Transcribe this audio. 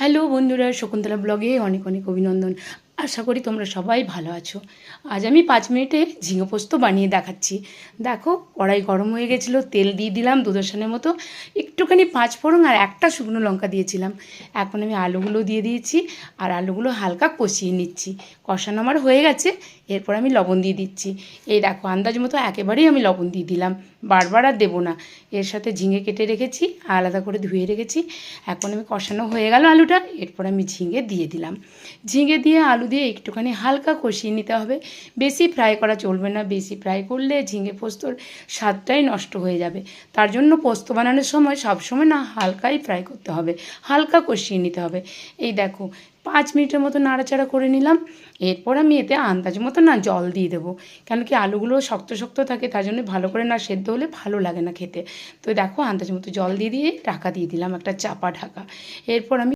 Hello বন্ধুরা, শকুন্তলা ব্লগে অনেক অনেক অভিনন্দন। আশা করি তোমরা সবাই ভালো আছো। আজ আমি 5 মিনিটে ঝিঙে পোস্ত বানিয়ে দেখাচ্ছি। দেখো, কড়াই গরম হয়ে গেছিলো, তেল দিয়ে দিলাম 2 দশানের মতো, একটুখানি 5 ফোড়ন আর একটা শুকনো লঙ্কা দিয়েছিলাম। এখন আমি আলুগুলো দিয়ে দিয়েছি আর আলুগুলো হালকা কষিয়ে নিচ্ছি। কষানো আমার হয়ে গেছে, এরপর আমি লবণ দিয়ে দিচ্ছি। এই দেখো, আন্দাজ মতো একেবারেই আমি লবণ দিয়ে দিলাম, বারবার আর দেবো না। এর সাথে ঝিঙে কেটে রেখেছি, আলাদা করে ধুয়ে রেখেছি। এখন আমি কষানো হয়ে গেল আলুটা, এরপর আমি ঝিঙে দিয়ে দিলাম। ঝিঙে দিয়ে আলু দিয়ে একটুখানি হালকা কষিয়ে নিতে হবে, বেশি ফ্রাই করা চলবে না। বেশি ফ্রাই করলে ঝিঙে পোস্তর স্বাদটাই নষ্ট হয়ে যাবে। তার জন্য পোস্ত বানানোর সময় সবসময় না হালকাই ফ্রাই করতে হবে, হালকা কষিয়ে নিতে হবে। এই দেখো, 5 মিনিটের মতো নাড়াচাড়া করে নিলাম। এরপর আমি এতে আন্দাজ মতো না জল দিয়ে দেবো, কেন কি আলুগুলো শক্ত শক্ত থাকে, তার জন্য ভালো করে না সেদ্ধ হলে ভালো লাগে না খেতে। তো দেখো, আন্দাজ মতো জল দিয়ে ঢাকা দিয়ে দিলাম, একটা চাপা ঢাকা। এরপর আমি